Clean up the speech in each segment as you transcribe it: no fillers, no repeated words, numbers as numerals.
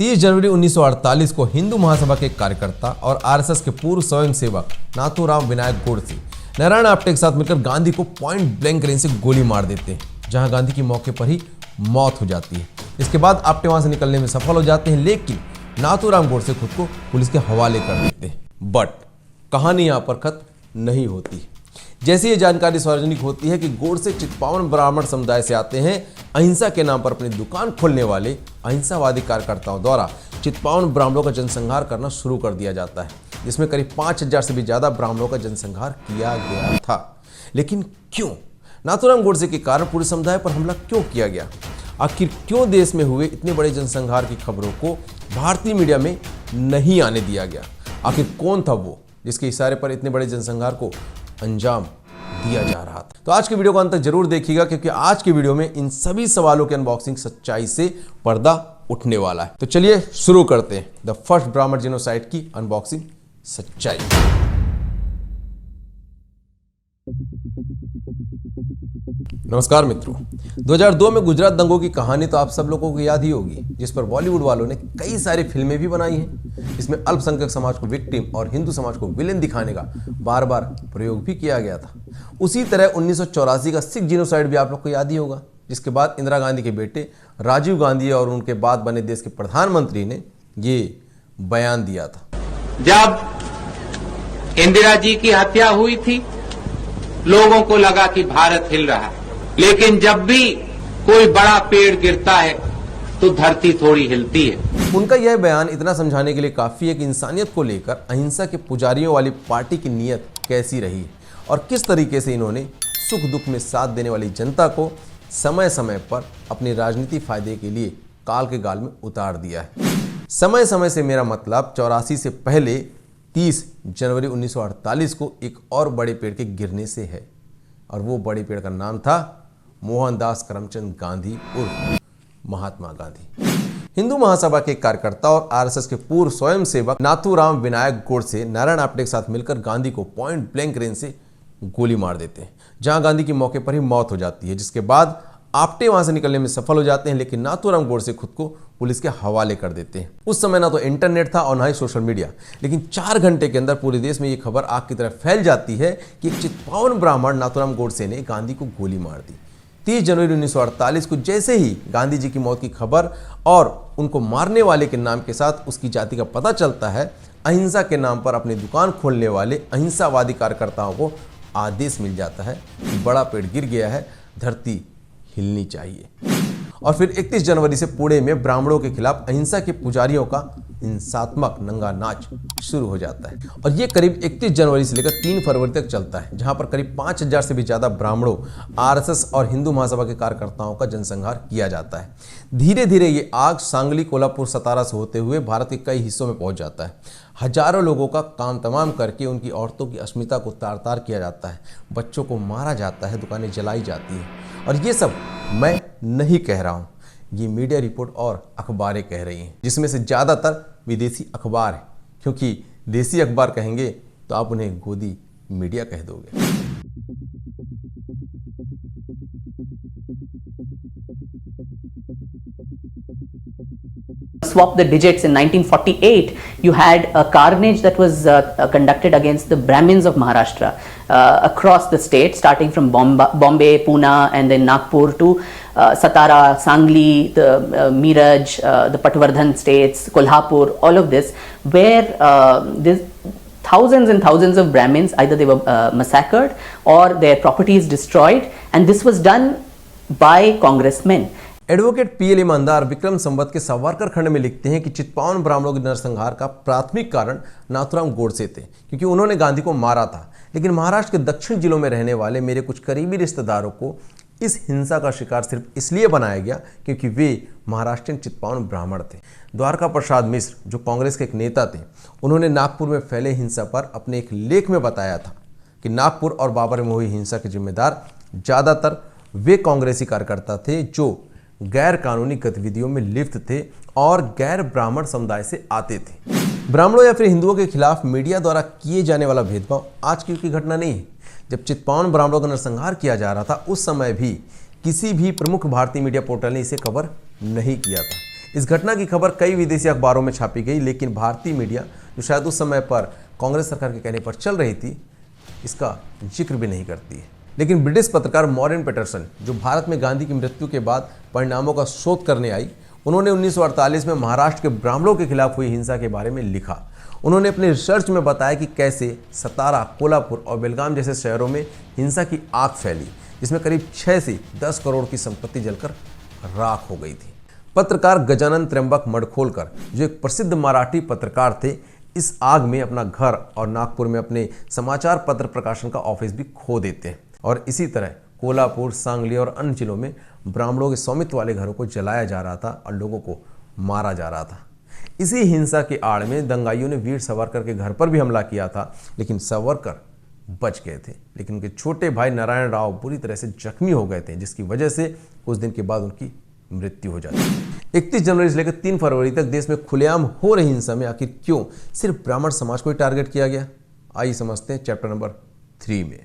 30 जनवरी 1948 को हिंदू महासभा के कार्यकर्ता और आरएसएस के पूर्व स्वयंसेवक नाथूराम विनायक गोडसे नारायण आप्टे के साथ मिलकर गांधी को पॉइंट ब्लैंक रेंज से गोली मार देते हैं, जहां गांधी की मौके पर ही मौत हो जाती है। इसके बाद आप्टे वहां से निकलने में सफल हो जाते हैं, लेकिन नाथूराम गोडसे खुद को पुलिस के हवाले कर देते हैं। बट कहानी यहां पर खत्म नहीं होती। जैसे ये जानकारी सार्वजनिक होती है कि गोडसे चित्पावन ब्राह्मण समुदाय से आते हैं, अहिंसा के नाम पर अपनी दुकान खोलने वाले अहिंसावादी कार्यकर्ताओं द्वारा चित्पावन ब्राह्मणों का जनसंहार करना शुरू कर दिया जाता है, जिसमें करीब 5000 से भी ज्यादा ब्राह्मणों का जनसंहार किया गया था। लेकिन क्यों? नाथूराम गोडसे के कारण पूरे समुदाय पर हमला क्यों किया गया? आखिर क्यों देश में हुए इतने बड़े जनसंहार की खबरों को भारतीय मीडिया में नहीं आने दिया गया? आखिर कौन था वो जिसके इशारे पर इतने बड़े जनसंहार को अंजाम दिया जा रहा था? तो आज के वीडियो को अंत तक जरूर देखिएगा, क्योंकि आज के वीडियो में इन सभी सवालों की अनबॉक्सिंग सच्चाई से पर्दा उठने वाला है। तो चलिए शुरू करते हैं द फर्स्ट ब्राह्मण जेनोसाइड की अनबॉक्सिंग सच्चाई। नमस्कार मित्रों, 2002 में गुजरात दंगों की कहानी तो आप सब लोगों को याद ही होगी, जिस पर बॉलीवुड वालों ने कई सारी फिल्में भी बनाई हैं। इसमें अल्पसंख्यक समाज को विक्टिम और हिंदू समाज को विलेन दिखाने का बार बार प्रयोग भी किया गया था। उसी तरह 1984 का सिख जेनोसाइड भी आप लोग को याद ही होगा, जिसके बाद इंदिरा गांधी के बेटे राजीव गांधी और उनके बाद बने देश के प्रधानमंत्री ने ये बयान दिया था। जब इंदिरा जी की हत्या हुई थी, लोगों को लगा कि भारत हिल रहा है, लेकिन जब भी कोई बड़ा पेड़ गिरता है तो धरती थोड़ी हिलती है। उनका यह बयान इतना समझाने के लिए काफी है कि इंसानियत को लेकर अहिंसा के पुजारियों वाली पार्टी की नीयत कैसी रही है और किस तरीके से इन्होंने सुख दुख में साथ देने वाली जनता को समय समय पर अपनी राजनीति फायदे के लिए काल के गाल में उतार दिया है। समय समय से मेरा मतलब 84 से पहले 30 जनवरी 1948 को एक और बड़े पेड़ के गिरने से है, और वो बड़े पेड़ का नाम था मोहनदास करमचंद गांधी उर्फ महात्मा गांधी। हिंदू महासभा के कार्यकर्ता और आरएसएस के पूर्व स्वयंसेवक नाथूराम विनायक गोडसे नारायण आप्टे के साथ मिलकर गांधी को पॉइंट ब्लैंक रेंज से गोली मार देते हैं, जहां गांधी की मौके पर ही मौत हो जाती है। जिसके बाद आप्टे वहां से निकलने में सफल हो जाते हैं, लेकिन नाथूराम गोडसे खुद को पुलिस के हवाले कर देते हैं। उस समय ना तो इंटरनेट था और ना ही सोशल मीडिया, लेकिन 4 घंटे के अंदर पूरे देश में ये खबर आग की तरह फैल जाती है कि एक चित्पावन ब्राह्मण नाथूराम गोडसे ने गांधी को गोली मार दी। 30 जनवरी 1948 को जैसे ही गांधी जी की मौत की खबर और उनको मारने वाले के नाम के साथ उसकी जाति का पता चलता है, अहिंसा के नाम पर अपनी दुकान खोलने वाले अहिंसावादी कार्यकर्ताओं को आदेश मिल जाता है कि बड़ा पेड़ गिर गया है, धरती हिलनी चाहिए। और फिर 31 जनवरी से पुणे में ब्राह्मणों के खिलाफ अहिंसा के पुजारियों का हिंसात्मक नंगा नाच शुरू हो जाता है, और ये करीब 31 जनवरी से लेकर 3 फरवरी तक चलता है, जहां पर करीब 5000 से भी ज्यादा ब्राह्मणों, आरएसएस और हिंदू महासभा के कार्यकर्ताओं का जनसंहार किया जाता है। धीरे धीरे ये आग सांगली, कोल्हापुर, सतारा से होते हुए भारत के कई हिस्सों में पहुंच जाता है। हजारों लोगों का काम तमाम करके उनकी औरतों की अस्मिता को तार तार किया जाता है, बच्चों को मारा जाता है, दुकानें जलाई जाती हैं। और ये सब मैं नहीं कह रहा हूँ, ये मीडिया रिपोर्ट और अखबारें कह रही हैं, जिसमें से ज़्यादातर विदेशी अखबार हैं, क्योंकि देसी अखबार कहेंगे तो आप उन्हें गोदी मीडिया कह दोगे। Swap the digits in 1948, you had a carnage that was conducted against the Brahmins of Maharashtra across the state, starting from Bombay, Pune, and then Nagpur to Satara, Sangli, the Miraj, the Patwardhan states, Kolhapur, all of this, where this thousands and thousands of Brahmins, either they were massacred or their properties destroyed, and this was done by congressmen. Advocate PL ईमानदार विक्रम संवत के सावरकर खंड में लिखते हैं कि चित्पावन ब्राह्मणों के नरसंहार का प्राथमिक कारण नाथूराम गोडसे थे, क्योंकि उन्होंने गांधी को मारा था। लेकिन महाराष्ट्र के दक्षिण जिलों में रहने वाले मेरे कुछ करीबी रिश्तेदारों को इस हिंसा का शिकार सिर्फ इसलिए बनाया गया क्योंकि वे महाराष्ट्रियन चित्पावन ब्राह्मण थे। द्वारका प्रसाद मिश्र, जो कांग्रेस के एक नेता थे, उन्होंने नागपुर में फैले हिंसा पर अपने एक लेख में बताया था कि नागपुर और बाबर में हुई हिंसा के जिम्मेदार ज़्यादातर वे कांग्रेसी कार्यकर्ता थे जो गैर कानूनी गतिविधियों में लिप्त थे और गैर ब्राह्मण समुदाय से आते थे। ब्राह्मणों या फिर हिंदुओं के खिलाफ मीडिया द्वारा किए जाने वाला भेदभाव आज की घटना नहीं है। जब चित्पावन ब्राह्मणों का नरसंहार किया जा रहा था, उस समय भी किसी भी प्रमुख भारतीय मीडिया पोर्टल ने इसे कवर नहीं किया था। इस घटना की खबर कई विदेशी अखबारों में छापी गई, लेकिन भारतीय मीडिया, जो शायद उस समय पर कांग्रेस सरकार के कहने पर चल रही थी, इसका जिक्र भी नहीं करती है। लेकिन ब्रिटिश पत्रकार मॉरिन पैटरसन, जो भारत में गांधी की मृत्यु के बाद परिणामों का शोध करने आई, उन्होंने 1948 में महाराष्ट्र के ब्राह्मणों के खिलाफ हुई हिंसा के बारे में लिखा। उन्होंने अपने रिसर्च में बताया कि कैसे सतारा, कोल्हापुर और बेलगाम जैसे शहरों में हिंसा की आग फैली, जिसमें करीब 6 से 10 करोड़ की संपत्ति जलकर राख हो गई थी। पत्रकार गजानन त्र्यंबक मडखोलकर, जो एक प्रसिद्ध मराठी पत्रकार थे, इस आग में अपना घर और नागपुर में अपने समाचार पत्र प्रकाशन का ऑफिस भी खो देते हैं। और इसी तरह कोल्हापुर, सांगली और अन्य जिलों में ब्राह्मणों के स्वामित्व वाले घरों को जलाया जा रहा था और लोगों को मारा जा रहा था। इसी हिंसा के आड़ में दंगाइयों ने वीर सावरकर के घर पर भी हमला किया था, लेकिन सावरकर बच गए थे। लेकिन उनके छोटे भाई नारायण राव बुरी तरह से जख्मी हो गए थे, जिसकी वजह से कुछ दिन के बाद उनकी मृत्यु हो जाती है। 31 जनवरी से लेकर 3 फरवरी तक देश में खुलेआम हो रही हिंसा में आखिर क्यों सिर्फ ब्राह्मण समाज को ही टारगेट किया गया? आइए समझते हैं चैप्टर नंबर 3 में।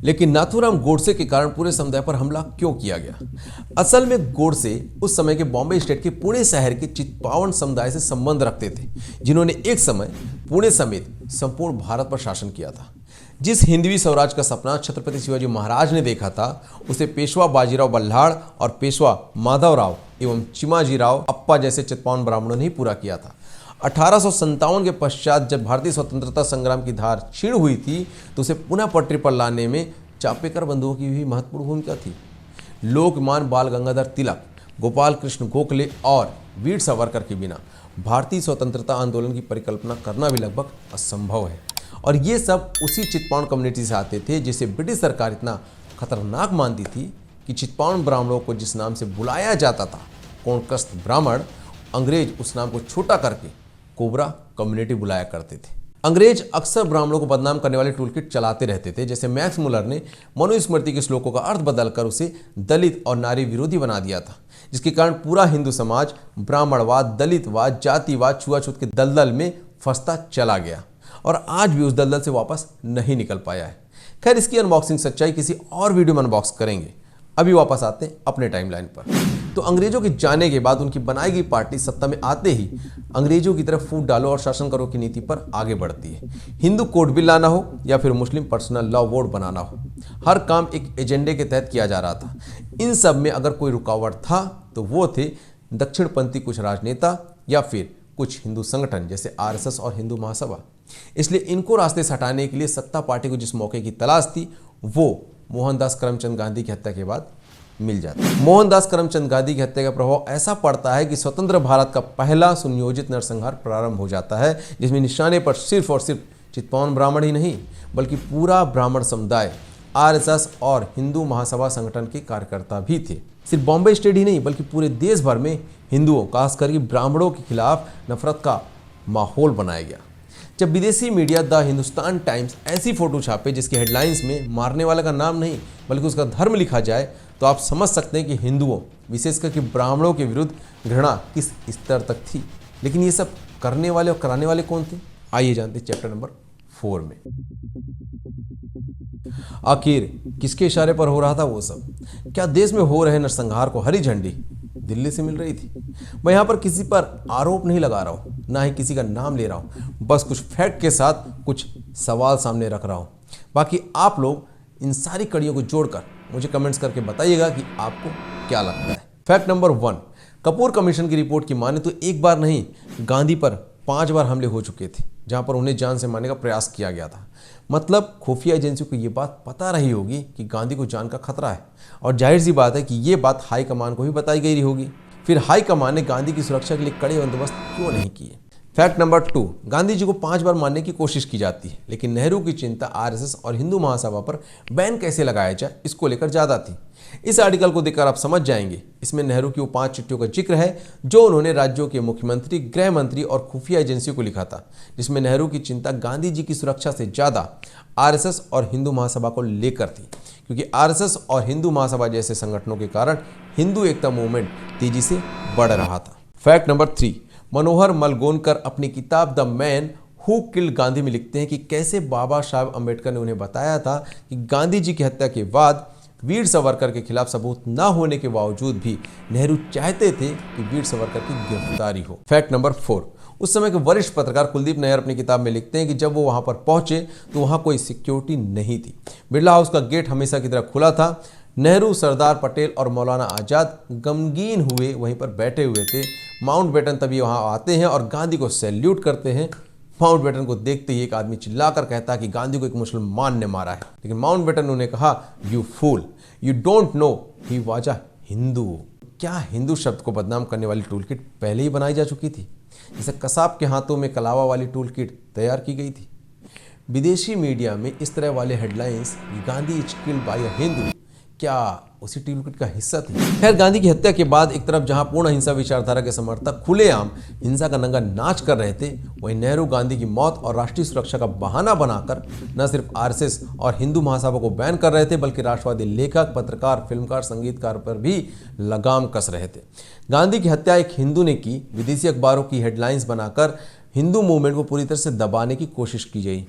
लेकिन नाथूराम गोडसे के कारण पूरे समुदाय पर हमला क्यों किया गया? असल में गोडसे उस समय के बॉम्बे स्टेट के पुणे शहर के चित्पावन समुदाय से संबंध रखते थे, जिन्होंने एक समय पुणे समेत संपूर्ण भारत पर शासन किया था। जिस हिंदवी स्वराज का सपना छत्रपति शिवाजी महाराज ने देखा था, उसे पेशवा बाजीराव बल्हाड़ और पेशवा माधवराव एवं चिमाजीराव अप्पा जैसे चित्पावन ब्राह्मणों ने ही पूरा किया था। 1857 के पश्चात जब भारतीय स्वतंत्रता संग्राम की धार क्षीण हुई थी, तो उसे पुनः पटरी पर लाने में चापेकर बंधुओं की भी महत्वपूर्ण भूमिका थी। लोकमान्य बाल गंगाधर तिलक, गोपाल कृष्ण गोखले और वीर सावरकर के बिना भारतीय स्वतंत्रता आंदोलन की परिकल्पना करना भी लगभग असंभव है। और ये सब उसी चित्पावन कम्युनिटी से आते थे, जिसे ब्रिटिश सरकार इतना खतरनाक मानती थी कि चित्पावन ब्राह्मणों को जिस नाम से बुलाया जाता था, कोणकस्थ ब्राह्मण, अंग्रेज उस नाम को छोटा करके कोबरा कम्युनिटी बुलाया करते थे। अंग्रेज अक्सर ब्राह्मणों को बदनाम करने वाले टूलकिट चलाते रहते थे। जैसे मैक्स मुलर ने मनुस्मृति के श्लोकों का अर्थ बदलकर उसे दलित और नारी विरोधी बना दिया था, जिसके कारण पूरा हिंदू समाज ब्राह्मणवाद, दलितवाद, जातिवाद, छुआछूत के दलदल में फंसता चला गया और आज भी उस दलदल से वापस नहीं निकल पाया है। खैर, इसकी अनबॉक्सिंग सच्चाई किसी और वीडियो में अनबॉक्स करेंगे। अभी वापस आते हैं अपने टाइमलाइन पर। तो अंग्रेजों के जाने के बाद उनकी बनाई गई पार्टी सत्ता में आते ही अंग्रेजों की तरफ फूट डालो और शासन करो की नीति पर आगे बढ़ती है। हिंदू कोड बिल लाना हो या फिर मुस्लिम पर्सनल लॉ बोर्ड बनाना हो, हर काम एक एजेंडे के तहत किया जा रहा था। इन सब में अगर कोई रुकावट था तो वो थे दक्षिणपंथी कुछ राजनेता या फिर कुछ हिंदू संगठन जैसे आरएसएस और हिंदू महासभा। इसलिए इनको रास्ते से हटाने के लिए सत्ता पार्टी को जिस मौके की तलाश थी, वो मोहनदास करमचंद गांधी की हत्या के बाद मिल जाता है। मोहनदास करमचंद गांधी की हत्या का प्रभाव ऐसा पड़ता है कि स्वतंत्र भारत का पहला सुनियोजित नरसंहार प्रारंभ हो जाता है, जिसमें निशाने पर सिर्फ और सिर्फ चित्पावन ब्राह्मण ही नहीं बल्कि पूरा ब्राह्मण समुदाय, आरएसएस और हिंदू महासभा संगठन के कार्यकर्ता भी थे। सिर्फ बॉम्बे स्टेट ही नहीं बल्कि पूरे देश भर में हिंदुओं, खासकर ब्राह्मणों के खिलाफ नफरत का माहौल बनाया गया। जब विदेशी मीडिया द हिंदुस्तान टाइम्स ऐसी फोटो छापे जिसकी हेडलाइंस में मारने वाले का नाम नहीं बल्कि उसका धर्म लिखा जाए, तो आप समझ सकते हैं कि हिंदुओं, विशेषकर कि ब्राह्मणों के विरुद्ध घृणा किस स्तर तक थी। लेकिन ये सब करने वाले और कराने वाले कौन थे? आइए जानते हैं चैप्टर नंबर 4 में। आखिर किसके इशारे पर हो रहा था वो सब? क्या देश में हो रहे नरसंहार को हरी झंडी दिल्ली से मिल रही थी? मैं यहाँ पर किसी पर आरोप नहीं लगा रहा हूँ, ना ही किसी का नाम ले रहा हूँ, बस कुछ फैक्ट के साथ कुछ सवाल सामने रख रहा हूँ। बाकी आप लोग इन सारी कड़ियों को जोड़कर मुझे कमेंट्स करके बताइएगा कि आपको क्या लगता है। फैक्ट नंबर 1, कपूर कमीशन की रिपोर्ट की माने तो एक बार नहीं, गांधी पर 5 बार हमले हो चुके थे, जहां पर उन्हें जान से मारने का प्रयास किया गया था। मतलब खुफिया एजेंसियों को ये बात पता रही होगी कि गांधी को जान का खतरा है, और जाहिर सी बात है कि ये बात हाई कमान को भी बताई गई होगी। फिर हाई कमान ने गांधी की सुरक्षा के लिए कड़े बंदोबस्त क्यों नहीं किए? फैक्ट नंबर 2, गांधी जी को 5 बार मारने की कोशिश की जाती है, लेकिन नेहरू की चिंता आरएसएस और हिंदू महासभा पर बैन कैसे लगाया जाए इसको लेकर ज्यादा थी। इस आर्टिकल को देखकर आप समझ जाएंगे, इसमें नेहरू की वो 5 चिट्ठियों का जिक्र है जो उन्होंने राज्यों के मुख्यमंत्री, गृह मंत्री और खुफिया एजेंसियों को लिखा था, जिसमें नेहरू की चिंता गांधी जी की सुरक्षा से ज्यादा आरएसएस और हिंदू महासभा को लेकर थी, क्योंकि आरएसएस और हिंदू महासभा जैसे संगठनों के कारण हिंदू एकता मूवमेंट तेजी से बढ़ रहा था। फैक्ट नंबर 3, मनोहर मलगोनकर अपनी किताब the man who killed Gandhi में लिखते हैं कि कैसे बाबा साहब अम्बेडकर ने उन्हें बताया था कि गांधी जी की हत्या के बाद वीर सावरकर के खिलाफ सबूत न होने के बावजूद भी नेहरू चाहते थे कि वीर सावरकर की गिरफ्तारी हो। फैक्ट नंबर 4, उस समय के वरिष्ठ पत्रकार कुलदीप नैयर अपनी किताब में लिखते हैं कि जब वो वहां पर पहुंचे तो वहां कोई सिक्योरिटी नहीं थी। बिरला हाउस का गेट हमेशा की तरह खुला था। नेहरू, सरदार पटेल और मौलाना आज़ाद गमगीन हुए वहीं पर बैठे हुए थे। माउंटबेटन तभी वहां आते हैं और गांधी को सैल्यूट करते हैं। माउंटबेटन को देखते ही एक आदमी चिल्लाकर कहता कि गांधी को एक मुसलमान ने मारा है, लेकिन माउंटबेटन ने कहा, you fool, you don't know he was a Hindu. क्या हिंदू शब्द को बदनाम करने वाली टूल किट पहले ही बनाई जा चुकी थी? जैसे कसाब के हाथों में कलावा वाली टूल किट तैयार की गई थी। विदेशी मीडिया में इस तरह वाले headlines, Gandhi is killed by a Hindu, क्या उसी टूल किट का हिस्सा थी? खैर, गांधी की हत्या के बाद एक तरफ जहां पूर्ण हिंसा विचारधारा के समर्थक खुलेआम हिंसा का नंगा नाच कर रहे थे, वहीं नेहरू गांधी की मौत और राष्ट्रीय सुरक्षा का बहाना बनाकर न सिर्फ आरएसएस और हिंदू महासभा को बैन कर रहे थे, बल्कि राष्ट्रवादी लेखक, पत्रकार, फिल्मकार, संगीतकार पर भी लगाम कस रहे थे। गांधी की हत्या एक हिंदू ने की, विदेशी अखबारों की हेडलाइंस बनाकर हिंदू मूवमेंट को पूरी तरह से दबाने की कोशिश की गई।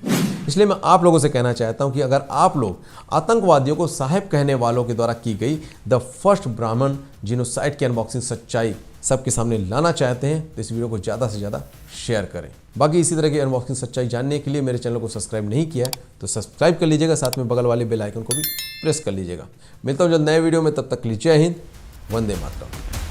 इसलिए मैं आप लोगों से कहना चाहता हूं कि अगर आप लोग आतंकवादियों को साहेब कहने वालों के द्वारा की गई द फर्स्ट ब्राह्मण जिनोसाइड की अनबॉक्सिंग सच्चाई सबके सामने लाना चाहते हैं तो इस वीडियो को ज़्यादा से ज़्यादा शेयर करें। बाकी इसी तरह की अनबॉक्सिंग सच्चाई जानने के लिए मेरे चैनल को सब्सक्राइब नहीं किया है तो सब्सक्राइब कर लीजिएगा, साथ में बगल वाले बेल आइकन को भी प्रेस कर लीजिएगा। मिलता हूं जल्द नए वीडियो में, तब तक के लिए जय हिंद, वंदे मातरम।